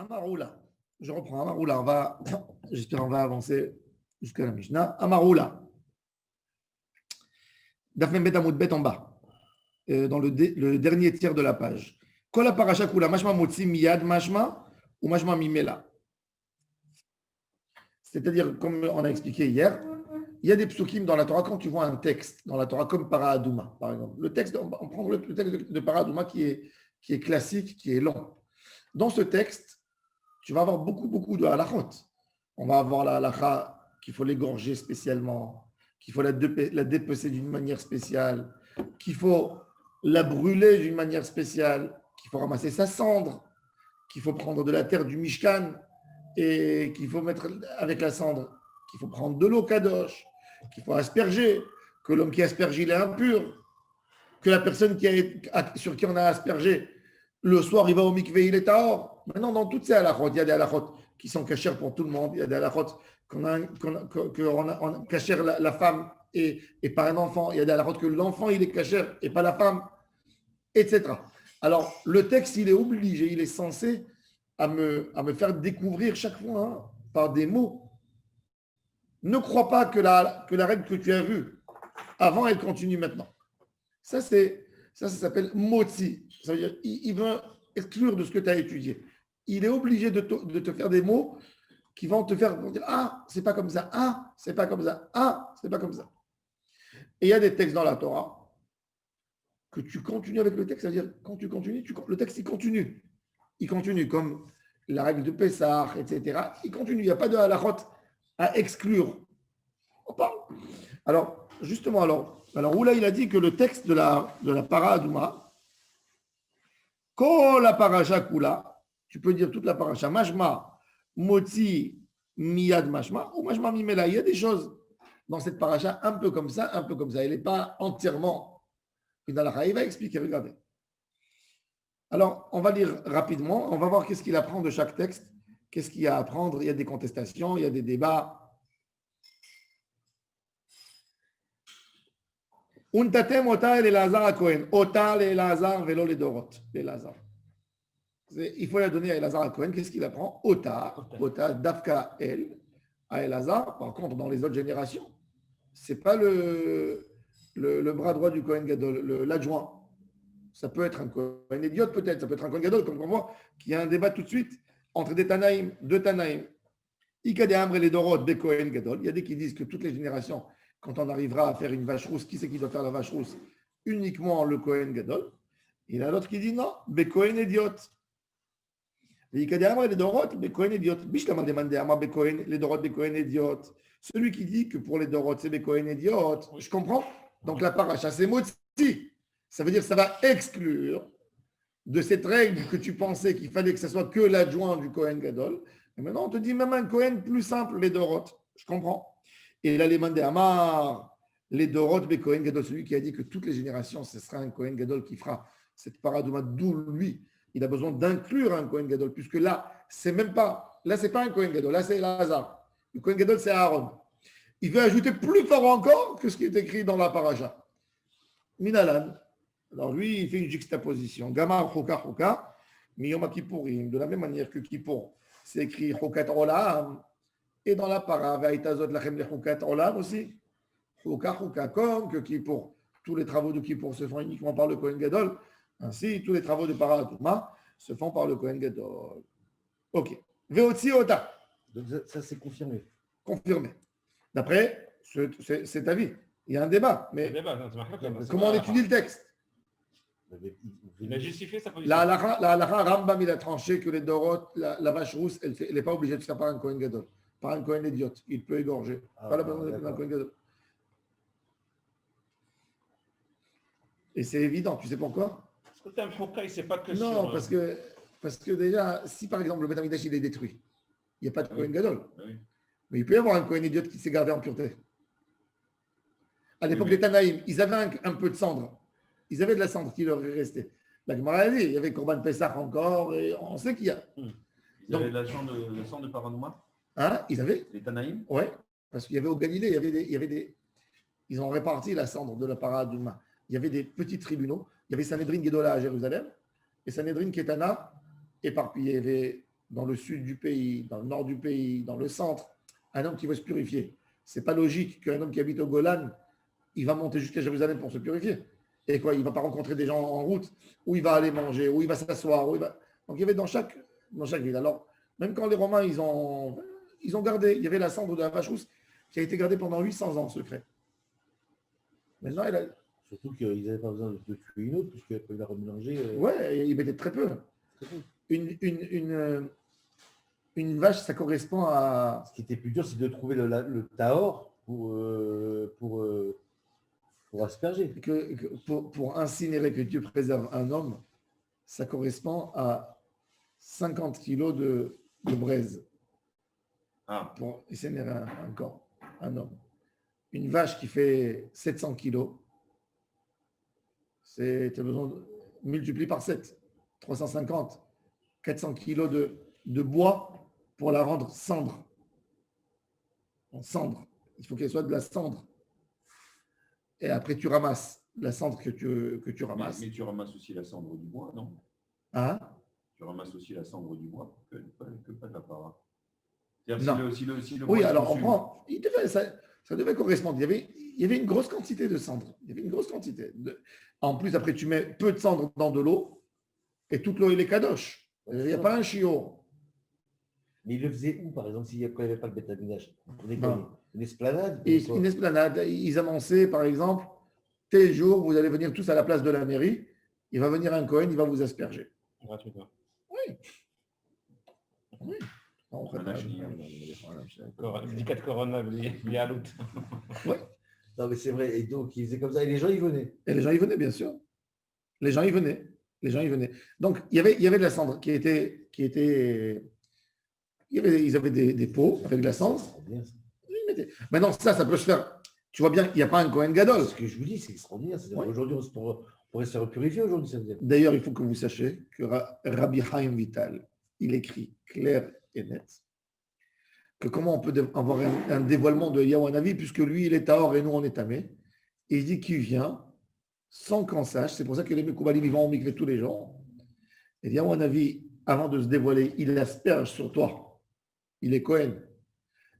Amaroula. Je reprends Amaroula. J'espère qu'on va avancer jusqu'à la Mishnah. Amaroula. Dafnem Bet Amoud Bet en bas, dans le dernier tiers de la page. Kola parasha kula mashma motzi miyad mashma ou mashma mimela. C'est-à-dire, comme on a expliqué hier, il y a des psukim dans la Torah, quand tu vois un texte dans la Torah comme Para Aduma, par exemple. Le texte, on prend le texte de Para Aduma qui est classique, qui est long. Dans ce texte, tu vas avoir beaucoup de halachot. On va avoir la halacha qu'il faut l'égorger spécialement, qu'il faut la dépecer d'une manière spéciale, qu'il faut la brûler d'une manière spéciale, qu'il faut ramasser sa cendre, qu'il faut prendre de la terre du Mishkan et qu'il faut mettre avec la cendre, qu'il faut prendre de l'eau kadosh, qu'il faut asperger, que l'homme qui asperge, il est impur, que la personne sur qui on a aspergé, le soir, il va au mikvé, il est tahor. Maintenant, dans toutes ces halachot, il y a des halachot qui sont cachères pour tout le monde, il y a des halachot qu'on cachère la femme et pas un enfant, il y a des halachot que l'enfant, il est cachère et pas la femme, etc. Alors, le texte, il est obligé, il est censé à me faire découvrir chaque fois par des mots. Ne crois pas que la règle que tu as vue avant, elle continue maintenant. Ça s'appelle motzi. Ça veut dire il veut exclure de ce que tu as étudié. Il est obligé de te faire des mots qui vont te faire dire ah, c'est pas comme ça, ah, c'est pas comme ça, ah, c'est pas comme ça. Et il y a des textes dans la Torah que tu continues avec le texte, c'est-à-dire quand tu continues, le texte il continue. Il continue comme la règle de Pessah, etc. Il continue, il n'y a pas de halachot à exclure. On parle. Alors, justement, où là, il a dit que le texte de la para Aduma, Kol la parasha kula, tu peux dire toute la parasha, mashma, motzi, miyad mashma, ou mashma mimela. Il y a des choses dans cette parasha un peu comme ça, un peu comme ça. Elle n'est pas entièrement une halakha. Il va expliquer, regardez. Alors, on va lire rapidement, on va voir qu'est-ce qu'il apprend de chaque texte, qu'est-ce qu'il y a à apprendre. Il y a des contestations, il y a des débats. Untatem ota el Elazar à Cohen. Ota le Elazar velo le Dorot. Il faut la donner à Elazar à Cohen. Qu'est-ce qu'il apprend? Ota, Dafka El, à Elazar. Par contre, dans les autres générations, ce n'est pas le bras droit du Cohen Gadol, l'adjoint. Ça peut être un Cohen idiote, peut-être. Ça peut être un Cohen Gadol, comme on voit qu'il y a un débat tout de suite entre deux Tanaïm. Ika de Amre les Dorot, des Cohen Gadol. Il y a des qui disent que toutes les générations, quand on arrivera à faire une vache rousse, qui c'est qui doit faire la vache rousse? Uniquement le Kohen Gadol. Il y en a l'autre qui dit non, be Kohen idiot. Les Dorot, be Kohen idiot. Bishlam a demandé à moi, be Kohen, les Dorot, be Kohen idiot. Celui qui dit que pour les Dorot, c'est be Kohen idiot. Je comprends. Donc la paracha, c'est motzi. Ça veut dire que ça va exclure de cette règle que tu pensais qu'il fallait que ce soit que l'adjoint du Kohen Gadol. Et maintenant, on te dit même un Kohen plus simple, les Dorot. Je comprends. Et là, les mandé Amar, les Dorot, be Kohen Gadol, celui qui a dit que toutes les générations, ce sera un Kohen Gadol qui fera cette paradouma, d'où lui, il a besoin d'inclure un Kohen Gadol, puisque là, c'est pas un Kohen Gadol, là, c'est Elazar. Le Kohen Gadol, c'est Aaron. Il veut ajouter plus fort encore que ce qui est écrit dans la paracha. Minalan. Alors lui, il fait une juxtaposition. Gamar Choka, Miyoma Kippourim, de la même manière que Kippour, c'est écrit Chokat Olam. Et dans la para, Vaïtazot Lachem le Chokat Olam aussi. Choka, comme que Kippour. Tous les travaux de Kippour se font uniquement par le Kohen Gadol. Ainsi, tous les travaux de Para Aduma se font par le Kohen Gadol. Ok. Veotzi Ota. Donc ça, c'est confirmé. Confirmé. D'après cet avis. Il y a un débat. Mais comment on étudie le texte? Il a justifié sa position. La halakha, Rambam, il a tranché que les Dorot, la vache rousse, elle n'est pas obligée de se faire par un Kohen Gadol. Par un Kohen idiote. Il peut égorger. Pas la besoin d'un Kohen Gadol. Et c'est évident. Tu sais pourquoi? Parce que un Choka, il ne sait pas que non, parce que déjà, si par exemple le Beth Amikdash il est détruit, il n'y a pas de Kohen Gadol. Oui. Mais il peut y avoir un Kohen idiote qui s'est gardé en pureté. À l'époque des Tanaïm, ils avaient un peu de cendre. Ils avaient de la cendre qui leur est restée. La Gemara a dit, il y avait Korban Pessah encore, et on sait qu'il y a. Ils avaient le sang de Paranouma. Hein? Ils avaient? Les Tanaïm? Oui, parce qu'il y avait au Galilée, ils ont réparti la cendre de la Paradouma. Il y avait des petits tribunaux. Il y avait Sanhedrin Gedola à Jérusalem et Sanhedrin Ketana éparpillé. Il y avait dans le sud du pays, dans le nord du pays, dans le centre, un homme qui veut se purifier, c'est pas logique qu'un homme qui habite au Golan, il va monter jusqu'à Jérusalem pour se purifier. Et quoi, il ne va pas rencontrer des gens en route, où il va aller manger, où il va s'asseoir. Donc il y avait dans chaque ville. Alors, même quand les Romains, ils ont gardé, il y avait la cendre de la vache rousse qui a été gardée pendant 800 ans, secret. Maintenant, elle a... Surtout qu'ils n'avaient pas besoin de tuer une autre, puisqu'ils peuvent la remélanger. Ouais, ils mettaient très peu. Très peu. Une vache, ça correspond à... Ce qui était plus dur, c'est de trouver le tahor pour asperger. Pour incinérer, que Dieu préserve un homme, ça correspond à 50 kilos de braise. Pour incinérer un corps, un homme. Une vache qui fait 700 kilos, tu as besoin de multiplier par 7, 350, 400 kilos de bois pour la rendre cendre. En cendre. Il faut qu'elle soit de la cendre. Et après, tu ramasses la cendre que tu ramasses. Mais tu ramasses aussi la cendre du bois, non? Hein? Tu ramasses aussi la cendre du bois, que pas de la para. Non. Si le Oui, bois alors on consume. prend. Ça devait correspondre. Il y avait une grosse quantité de cendre. Il y avait une grosse quantité. En plus, après, tu mets peu de cendre dans de l'eau et toute l'eau, elle est kadosh. Il n'y a pas un chiot. Mais il le faisait où, par exemple, s'il n'y avait pas le bétaminage? Non. Une esplanade? Une esplanade. Ils annonçaient, par exemple, tel jour, vous allez venir tous à la place de la mairie. Il va venir un Cohen, il va vous asperger. Gratuitement. Oui. Oui. Indicat de Corona, lié à l'août. Oui. Non, mais c'est vrai. Et donc, ils faisaient comme ça. Et les gens, ils venaient. Et les gens y venaient, bien sûr. Les gens y venaient. Donc, il y avait de la cendre qui était ils avaient des pots avec de la cendre. Maintenant, ça peut se faire. Tu vois bien, il n'y a pas un Kohen Gadol. Ce que je vous dis, c'est extraordinaire. Ouais. Aujourd'hui, on pourrait se faire purifier aujourd'hui. Ça faisait. D'ailleurs, il faut que vous sachiez que Rabbi Chaim Vital, il écrit clair et net que comment on peut avoir un dévoilement de Yahweh Navi, puisque lui, il est Tahor et nous, on est Tamé. Et il dit qu'il vient sans qu'on sache. C'est pour ça que les Mekoubalim, ils vont au mikvé tous les jours. Et Yahweh Navi, avant de se dévoiler, il asperge sur toi. Il est Cohen.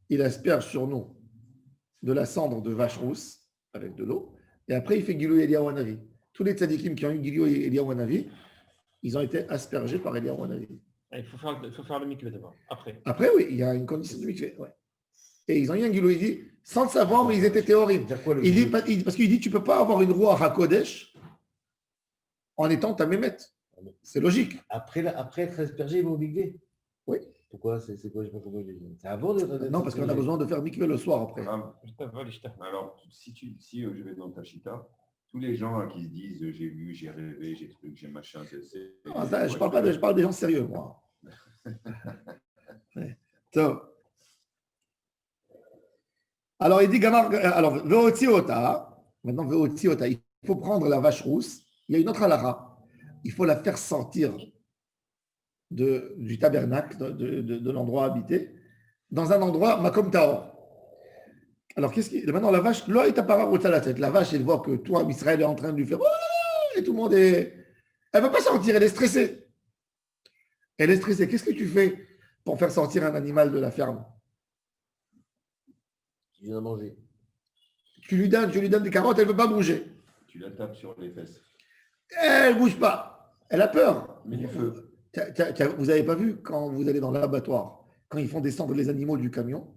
Il asperge sur nous de la cendre de vache rousse avec de l'eau. Et après, il fait Gilou Eliyahu Hanavi. Tous les tzadikim qui ont eu Gilou Eliyahu Hanavi, ils ont été aspergés par Eliyahu Hanavi. Il faut faire le mikvé d'abord. Après, oui, il y a une condition de mikvé. Ouais. Et ils ont eu un Gilou, il dit, sans le savoir, mais ils étaient théoriques. Parce qu'il dit, tu ne peux pas avoir une roi à Hakodesh en étant ta mémette. C'est logique. Après être aspergé, ils vont mikvé. Oui. Pourquoi? C'est quoi? Je sais pas comment c'est avant de. Non, parce qu'on a besoin de faire mikvé le soir après. Alors, si je vais dans ta chita, tous les gens qui se disent j'ai vu, j'ai rêvé, j'ai truc, j'ai machin, je parle des gens sérieux, moi. Ouais. Alors, il dit alors, Veotiota, maintenant Veotiota, il faut prendre la vache rousse. Il y a une autre halakha. Il faut la faire sortir du tabernacle, de l'endroit habité, dans un endroit Makom Tahor. Alors, maintenant, la vache, là, il t'apparaît au la tête. La vache, elle voit que toi, Israël, est en train de lui faire et tout le monde est. Elle ne veut pas sortir, elle est stressée. Elle est stressée. Qu'est-ce que tu fais pour faire sortir un animal de la ferme? Tu viens manger. Tu lui donnes des carottes, elle ne veut pas bouger. Tu la tapes sur les fesses. Elle ne bouge pas. Elle a peur. Mais du feu. Vous n'avez pas vu quand vous allez dans l'abattoir, quand ils font descendre les animaux du camion,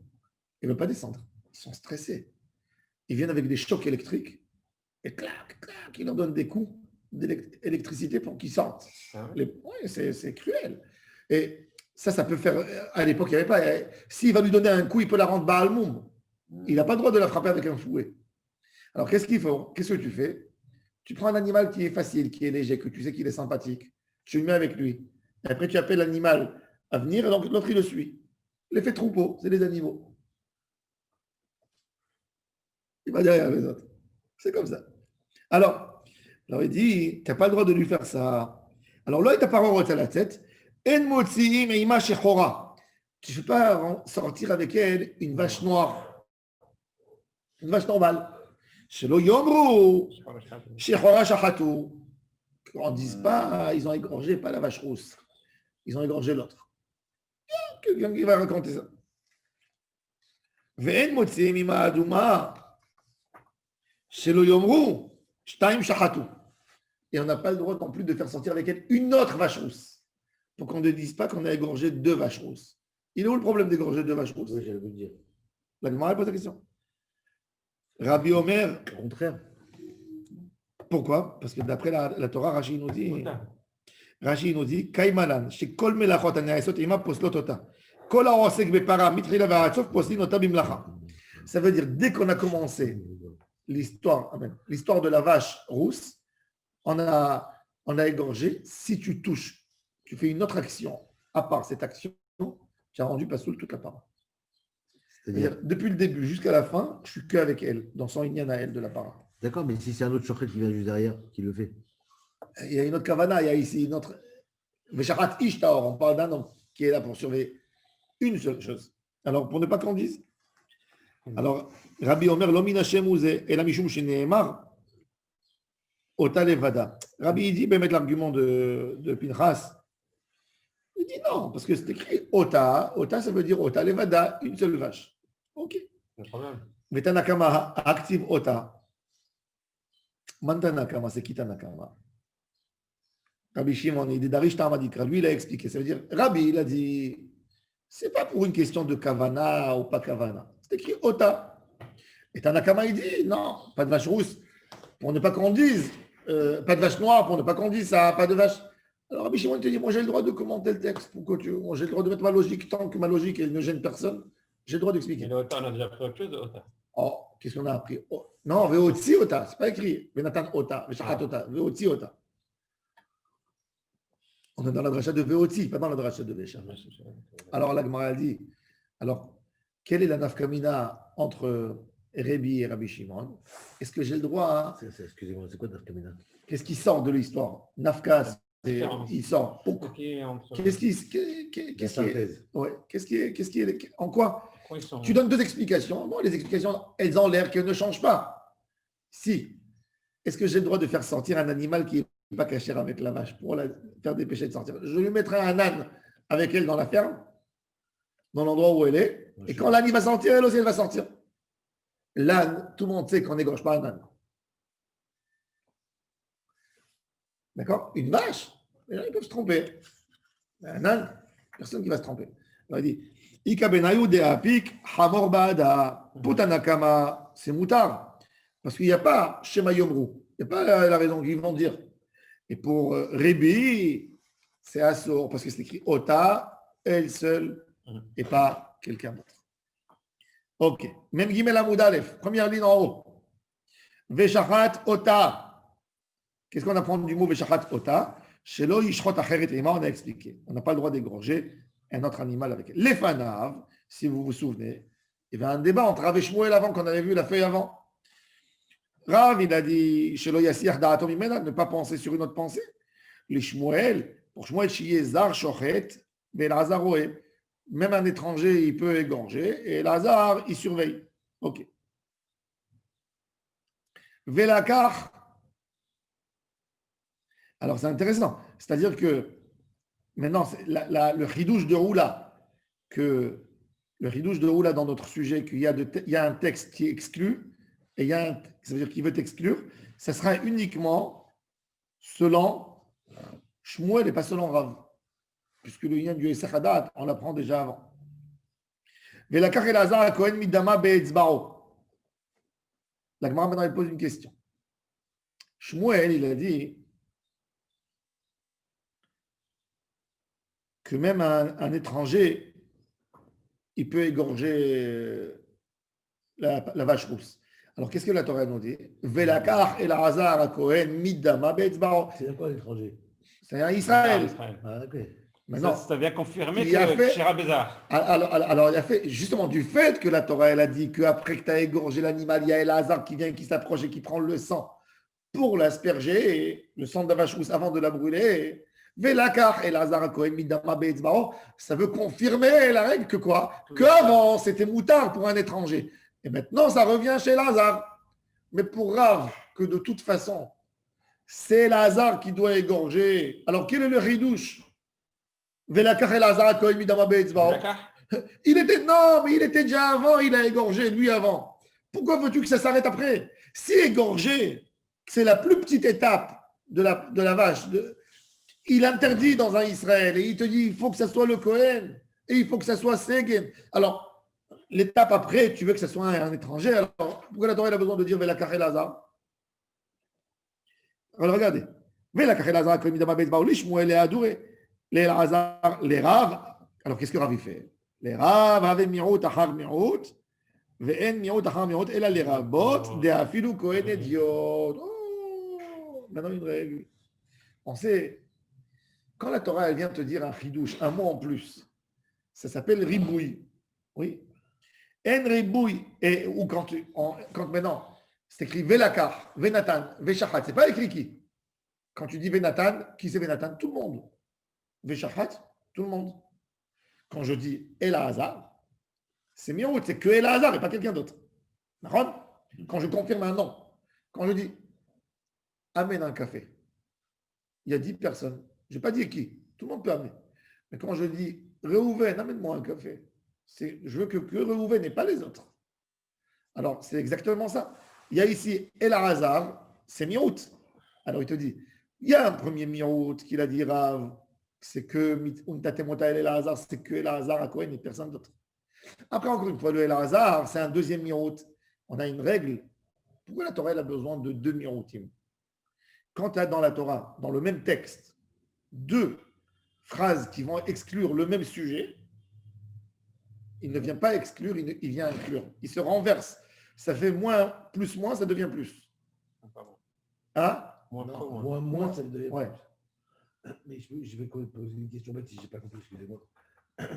ils ne veulent pas descendre. Ils sont stressés. Ils viennent avec des chocs électriques et clac, clac, ils leur donnent des coups d'électricité pour qu'ils sortent. C'est cruel. Et ça peut faire. À l'époque, il n'y avait pas. S'il va lui donner un coup, il peut la rendre Baal Moum. Il n'a pas le droit de la frapper avec un fouet. Alors, qu'est-ce qu'il faut? Qu'est-ce que tu fais? Tu prends un animal qui est facile, qui est léger, que tu sais qu'il est sympathique. Tu le mets avec lui. Et après, tu appelles l'animal à venir et l'autre, il le suit. L'effet troupeau, c'est les animaux. Il va derrière les autres. C'est comme ça. Alors il dit, tu n'as pas le droit de lui faire ça. Alors là, il t'a pas rentré à la tête. Tu ne peux pas sortir avec elle une vache noire. Une vache normale. Shelo yomru. Shechora shachatu. On ne dise pas, ils ont égorgé, pas la vache rousse. Ils ont égorgé l'autre. quelqu'un qui va raconter ça. ואין מוציאים עם האדומה שלא יאמרו שתיים שחטו. Et on n'a pas le droit non plus de faire sortir avec elle une autre vache rousse. Pour qu'on ne dise pas qu'on a égorgé 2 vaches rousses. Il est où le problème d'égorger 2 vaches rousses? Oui, j'allais vous le dire. La Gemara pose la question. Rabbi Omer. Au contraire. Pourquoi? Parce que d'après la Torah, Rashi nous dit Kaimalan, chez Kol Melachot Anaesot Ima Poslotota. Kol Aosek Bepara Mitrila Varatsov Poslinota Bimlacha. Ça veut dire, dès qu'on a commencé l'histoire de la vache rousse, on a égorgé. Si tu touches, tu fais une autre action, à part cette action, tu as rendu Pasoul toute la para. C'est-à-dire, depuis le début jusqu'à la fin, je suis qu'avec elle, dans son Inyan à elle de la para. D'accord, mais si c'est un autre shochet qui vient juste derrière, qui le fait. Il y a une autre kavana, il y a ici une autre. Vesharat Ishtaor, on parle d'un homme qui est là pour surveiller une seule chose. Alors, pour ne pas qu'on dise. Alors, Rabbi Omer, Lomina Shemouze, et la Mishum Sheneemar, Ota Levada. Rabbi, il dit, ben, mettre l'argument de Pinchas. Il dit non, parce que c'est écrit Ota. Ota, ça veut dire Ota Levada, une seule vache. Ok. Mais Tanakama active Ota. Mantanakama, c'est qui Tanakama? Rabbi Shimon, il dit Darish Tamadikra. Lui, il a expliqué. Ça veut dire, Rabbi, il a dit, c'est pas pour une question de Kavana ou pas Kavana. C'est écrit Ota. Et Tanakama, il dit, non, pas de vache rousse. Pour ne pas qu'on dise, pas de vache noire, pour ne pas qu'on dise ça, pas de vache. Alors Rabbi Shimon te dit, moi j'ai le droit de commenter le texte. Pourquoi moi j'ai le droit de mettre ma logique tant que ma logique elle ne gêne personne. J'ai le droit d'expliquer. Mais l'Ota, on a déjà pris autre chose de Ota. Oh, qu'est-ce qu'on a appris? Oh, non, Veotzi Ota, c'est pas écrit. Venatan Ota, Veshachat Ota, Veotzi Ota. On est dans la dracha de Veotzi, pas dans la dracha de Vesha. Alors la Gemara dit, alors, quelle est la nafkamina entre Rabbi et Rabbi Shimon? Est-ce que j'ai le droit à... Excusez-moi, c'est quoi nafkamina? Qu'est-ce qui sort de l'histoire? Nafka, il sort. Qu'est-ce qui est en quoi? Tu donnes 2 explications. Non, les explications, elles ont l'air qu'elles ne changent pas. Si. Est-ce que j'ai le droit de faire sortir un animal qui n'est pas caché avec la vache pour faire dépêcher de sortir? Je lui mettrai un âne avec elle dans la ferme, dans l'endroit où elle est. Et quand l'âne va sortir, elle aussi, elle va sortir. L'âne, tout le monde sait qu'on n'égorge pas un âne. D'accord? Une vache, les gens ils peuvent se tromper. Un âne, personne qui va se tromper. Alors, il dit Ika benayu de apik hamor baada putanakama, c'est moutard. Parce qu'il n'y a pas Shema Yomru. Il n'y a pas la raison qu'ils vont dire. Et pour Rébi, c'est Assor, parce que c'est écrit Ota, elle seule, et pas quelqu'un d'autre. Ok. Même Gimel Amoud Aleph, première ligne en haut. Veshachat Ota. Qu'est-ce qu'on apprend du mot Veshachat Ota? Shelo Yishrot Acheret Ima, on a expliqué. On n'a pas le droit d'égorger un autre animal avec elle. Les Fanav, si vous vous souvenez, il y avait un débat entre Rav et Shmuel avant, qu'on avait vu la feuille avant. Rav, il a dit Shelo Yassiach Da'atom Imena, ne pas penser sur une autre pensée. Les Shmuel, pour Shmuel, Shiye Zar Shochet, mais Lazar Oe. Même un étranger, il peut égorger, et Lazare, il surveille. Ok. Velakar. Alors, c'est intéressant. C'est-à-dire que, maintenant, le ridouche de Roula, dans notre sujet, qu'il y a un texte qui exclut, et ça veut dire qu'il veut exclure, ça sera uniquement selon Shmuel et pas selon Rav. Puisque le lien du Esachadat, on l'apprend déjà avant. Velakar et Lazar Kohen Midama Be'etzbaro. La Gemara maintenant il pose une question. Shmuel, il a dit que même un étranger, il peut égorger la vache rousse. Alors qu'est-ce que la Torah nous dit? Velakar et Lazar Kohen Midama Be'etzbaro. C'est quoi l'étranger? C'est-à-dire Israël. Ah, ok. Maintenant, ça vient confirmer que Shira Bézard. Alors, il a fait, justement, du fait que la Torah, elle a dit qu'après que tu as égorgé l'animal, il y a Elazar qui vient, qui s'approche et qui prend le sang pour l'asperger, et le sang de la vache rousse avant de la brûler. Velakar Elazar Kohen Midama Be'etzbaro, ça veut confirmer la règle que quoi? Qu'avant, c'était moutard pour un étranger. Et maintenant, ça revient chez Elazar. Mais pour Rav, que de toute façon, c'est Elazar qui doit égorger. Alors, quel est le ridouche? Velakach Elazar Kohen midama be'etzba'o. Il était déjà avant, il a égorgé, lui avant. Pourquoi veux-tu que ça s'arrête après? Si égorgé, c'est la plus petite étape de la vache. Il interdit dans un Israël et il te dit il faut que ça soit le Kohen et il faut que ça soit Segen. Alors, l'étape après, tu veux que ça soit un étranger. Alors, pourquoi la Torah a besoin de dire Velakach Elazar? Alors, regardez. Velakach Elazar Kohen midama be'etzba'o lishmuel le'adure le'elazar le'rav. Alors, qu'est-ce que Rav fait? Les Rav avaient mirout achar mirout, ve'en mirout achar mirout, et là les Rabot, de afilu kohen idiot. Oh, maintenant une règle. On sait, quand la Torah elle vient te dire un chidouche, un mot en plus, ça s'appelle riboui. Oui. En riboui, ou quand maintenant, c'est écrit velakar, venatan, veshachat, c'est pas écrit qui? Quand tu dis venatan, qui c'est venatan? Tout le monde. Veshachat, tout le monde. Quand je dis Elazar, c'est mirout, c'est que Elazar et pas quelqu'un d'autre. Quand je confirme un nom, quand je dis amène un café, il y a 10 personnes. Je n'ai pas dit qui, tout le monde peut amener. Mais quand je dis Réhouven, amène-moi un café, je veux que Réhouven et pas les autres. Alors, c'est exactement ça. Il y a ici Elazar, c'est mirout. Alors, il te dit, il y a un premier mirout qu'il a dit Rav. C'est que Elazar, c'est que Elazar à Cohen et personne d'autre. Après, encore une fois, le Elazar, c'est un deuxième mirout. On a une règle. Pourquoi la Torah elle a besoin de 2 miroutim? Quand tu as dans la Torah, dans le même texte, 2 phrases qui vont exclure le même sujet, il ne vient pas exclure, il vient inclure. Il se renverse. Ça fait moins, ça devient plus. Hein? Moins, ça devient ouais. plus. Mais je vais poser une question bête si je n'ai pas compris, excusez-moi.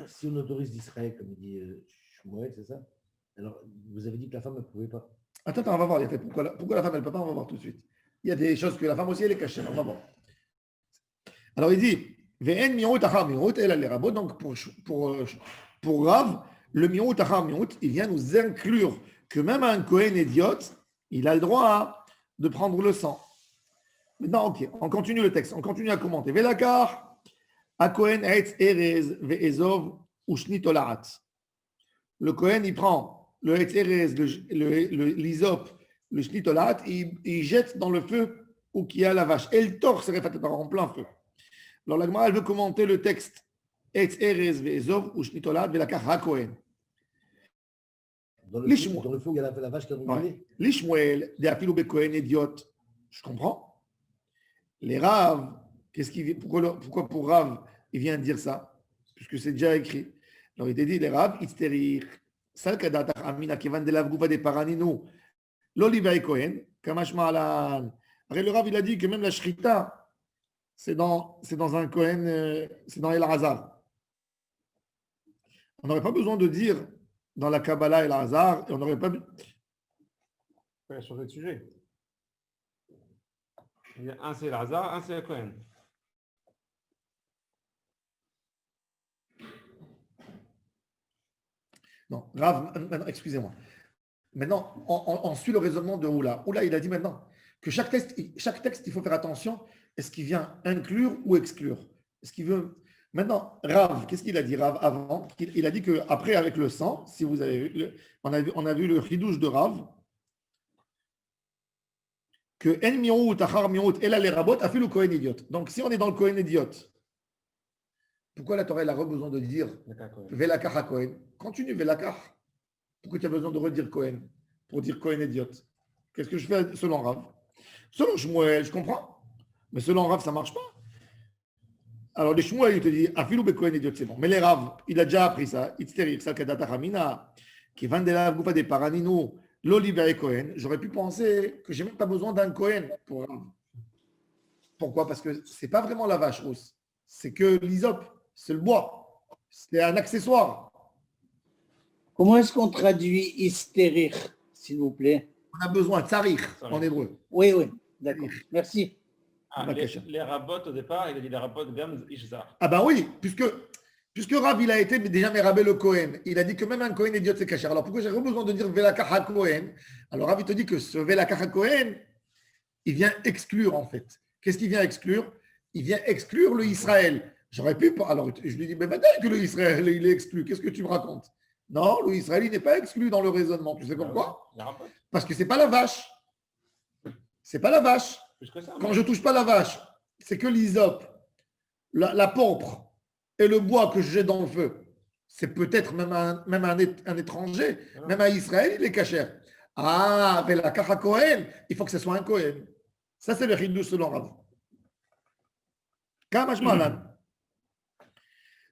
Si on autorise d'Israël, comme il dit Shmuel, c'est ça? Alors, vous avez dit que la femme ne pouvait pas. Attends, on va voir. Pourquoi la femme, elle ne peut pas? On va voir tout de suite. Il y a des choses que la femme aussi, elle est cachée. On va voir. Alors, il dit, Ve'en mirout achar mirout, elle a les rabots. Donc, pour Rav, le mirout achar mirout, il vient nous inclure que même un Kohen idiote, il a le droit de prendre le sang. Maintenant, ok, on continue le texte, on continue à commenter. Velakar, a Kohen etz erez ve'ezov u'shnit olarat. Le Kohen, il prend le etz erez, l'isop, le shnit olarat, et il jette dans le feu où il y a la vache. Et le torse est en plein feu. Alors la Gemara, elle veut commenter le texte. Etz erez ve'ezov u'shnit olarat velakar ha Kohen. Dans le feu où il y a la vache qui a brûlé. L'ishmuel, de afilu be Kohen idiot. Je comprends. Les Rav, pourquoi pour Rav, il vient dire ça? Puisque c'est déjà écrit. Alors il te dit, les Rav, itzterir, salkadat amina kevan de lavguva de paraninu, l'oliva et Kohen, kamash ma'alan. Le Rav, il a dit que même la shrita, c'est dans un Kohen, c'est dans El Hazar. On n'aurait pas besoin de dire dans la Kabbalah El Hazar, et on n'aurait pas. Il a changé de sujet. Il y a un c'est Elazar, un c'est le Cohen. Non, Rav, excusez-moi. Maintenant, on suit le raisonnement de Oula. Oula, il a dit maintenant que chaque texte, il faut faire attention. Est-ce qu'il vient inclure ou exclure? Est-ce qu'il veut. Maintenant, Rav, qu'est-ce qu'il a dit Rav avant? Il a dit qu'après, avec le sang, si vous avez vu, on a vu le chidouche de Rav, que en mirout, achar mirout, et là les rabot, a fait le Kohen idiot. Donc si on est dans le Kohen idiot, pourquoi la Torah elle a besoin de dire Velakar ha Kohen? Continue Velakar. Pourquoi tu as besoin de redire Kohen? Pour dire Kohen idiot. Qu'est-ce que je fais selon Rav? Selon Shmuel, je comprends. Mais selon Rav, ça ne marche pas. Alors les Shmuel, il te dit Afilou be Kohen idiot, c'est bon. Mais les Rav, il a déjà appris ça. Itzterir, salkadat hamina, qui vend de la goufa des paraninu. L'olive et Cohen, j'aurais pu penser que je n'ai même pas besoin d'un Cohen. Pourquoi? Parce que ce n'est pas vraiment la vache rousse. C'est que l'hysope, c'est le bois. C'est un accessoire. Comment est-ce qu'on traduit hystérir, s'il vous plaît? On a besoin de tsarir en hébreu. Oui, d'accord. Merci. Les rabots, au départ, il a dit les rabots Gam Ishzar. Ah ben oui, puisque Rav, il a été déjà mérabé le Cohen, il a dit que même un Cohen idiot, c'est caché. Alors pourquoi j'ai besoin de dire Velakar ha Cohen? Alors Rav, il te dit que ce Velakar ha Cohen, il vient exclure en fait. Qu'est-ce qu'il vient exclure? Il vient exclure le Israël. J'aurais pu. Alors, je lui dis, mais maintenant que le Israël, il est exclu, qu'est-ce que tu me racontes? Non, le Israël, il n'est pas exclu dans le raisonnement. Tu sais pourquoi? Les rabotes, Parce que c'est pas la vache. C'est pas la vache. plus que ça. Quand je touche pas la vache, c'est que l'hysope, la pourpre et le bois que je jette dans le feu. C'est peut-être même un étranger, même un Israël, il est cachère. Ah, mais la kacha Kohen, il faut que ce soit un Kohen. Ça, c'est le chidouche selon Rav. Kamash malan.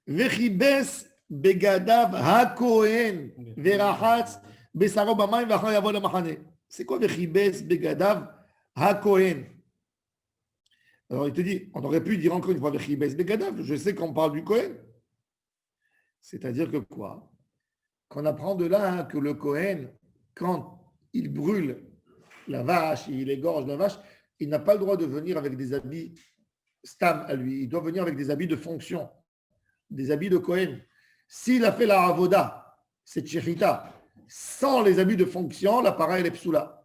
Vechibes begadav ha-Kohen verachatz besaro b'mayim v'achar yavo lemachane. C'est quoi vechibes begadav ha-Kohen? Alors, il te dit, on aurait pu dire encore une fois vechibes begadav. Je sais qu'on parle du Kohen. C'est-à-dire que quoi? Qu'on apprend de là que le Kohen, quand il brûle la vache, il égorge la vache, il n'a pas le droit de venir avec des habits stam à lui. Il doit venir avec des habits de fonction, des habits de Kohen. S'il a fait la avoda, c'est tchérita, sans les habits de fonction, l'appareil est psoula.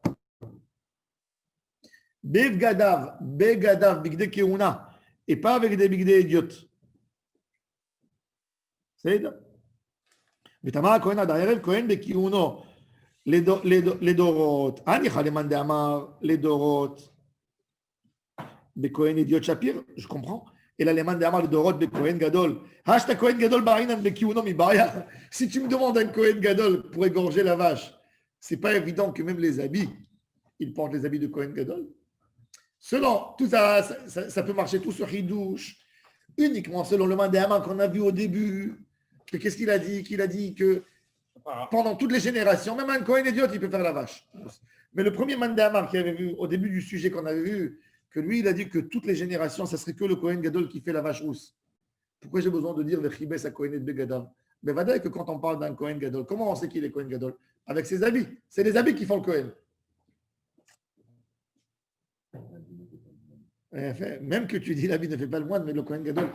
Begadav, bigde keuna, et pas avec des bigde idiotes. C'est ça. ותאמר הכהן עד הערב, כהן בכהונו לדורות. הניחא למאן דאמר לדורות בכהן אידיוט שפיר, je comprends. אלא למאן דאמר לדורות בכהן גדול. השתא כהן גדול בעינן בכהונו מבעיה. Si tu me demandes un Kohen Gadol pour égorger la vache, c'est pas évident que même les habits, ils portent les habits de Kohen Gadol. Selon tout ça, ça peut marcher tout sur Hidouche, uniquement selon le mandéama qu'on a vu au début. Qu'est-ce qu'il a dit? Qu'il a dit que pendant toutes les générations, même un Kohen idiot, il peut faire la vache. Mais le premier mandéama qui avait vu au début du sujet qu'on avait vu, que lui, il a dit que toutes les générations, ça serait que le Kohen Gadol qui fait la vache rousse. Pourquoi j'ai besoin de dire Vechibes à Kohen et Begadav? Mais vadai que quand on parle d'un Kohen Gadol, comment on sait qu'il est Kohen Gadol? Avec ses habits. C'est les habits qui font le Kohen. Même que tu dis l'habit ne fait pas le moine, mais le Kohen Gadol,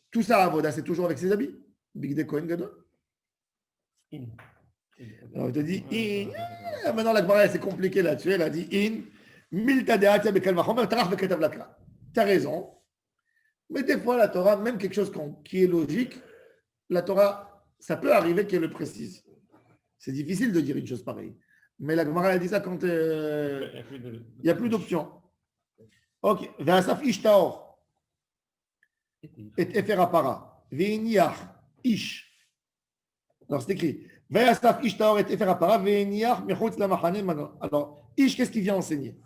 tout ça, Avoda, c'est toujours avec ses habits. Bigde Kohen Gadol. Alors il te dit in. Maintenant la Gemara c'est compliqué là-dessus. Elle a dit in. Milta de'atia bekal vachomer tarach veketav lakra. Tu as raison. Mais des fois la Torah, même quelque chose qui est logique, la Torah, ça peut arriver qu'elle le précise. C'est difficile de dire une chose pareille. Mais la Gemara a dit ça quand il n'y a plus d'options. Ok. Ve'asaf ish taor. Et efer apara. Ve'iniach ish. Alors c'est écrit. Ve'asaf ish taor et efer apara. Ve'iniach mechutz la machane. Alors, ish, qu'est-ce qu'il vient enseigner?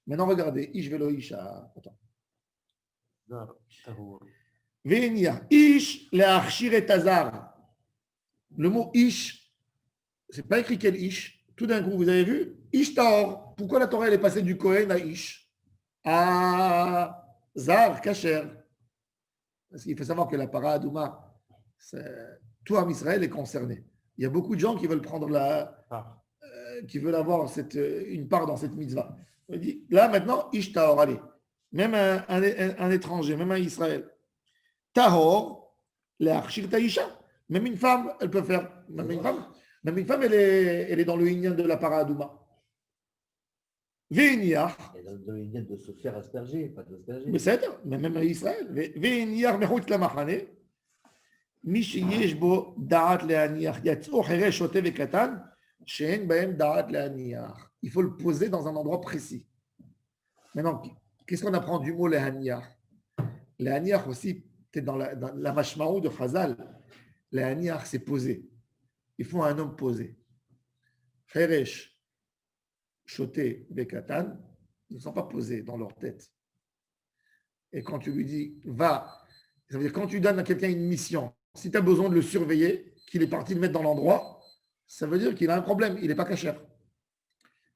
Maintenant, regardez. Ish velo isha. Attends. Ve'iniach. Ish le'achshir et azar. Le mot ish, c'est pas écrit quel ish. Tout d'un coup, vous avez vu? Ish taor. Pourquoi la Torah elle est passée du Kohen à ish? À Zar, Kacher. Parce qu'il faut savoir que la para Adouma, tout Am Israël est concerné. Il y a beaucoup de gens qui veulent prendre qui veulent avoir une part dans cette mitzvah. On dit, là maintenant, Ish Tahor, allez. Même un étranger, même un Israël. Tahor, l'Archir Taïcha. Même une femme, elle peut faire. Même une femme elle est dans le Inyan de la para Adouma. Véniach. Et dans le lien de se faire asperger, pas d'asperger. Mais c'est mais même à Israël. Véniach mechutz la machane. Mi sheyesh bo da'at le'aniach. Yatz'u cherech shotev vekatan. She'en bahem da'at le'aniach. Il faut le poser dans un endroit précis. Maintenant, qu'est-ce qu'on apprend du mot le'aniach? Le'aniach aussi, c'est dans la mashmaou de Chazal. Le'aniach, c'est poser. Il faut un homme posé. Cherech. Choté, Bekatan, ils ne sont pas posés dans leur tête. Et quand tu lui dis, va, ça veut dire quand tu donnes à quelqu'un une mission, si tu as besoin de le surveiller, qu'il est parti le mettre dans l'endroit, ça veut dire qu'il a un problème, il n'est pas cachère.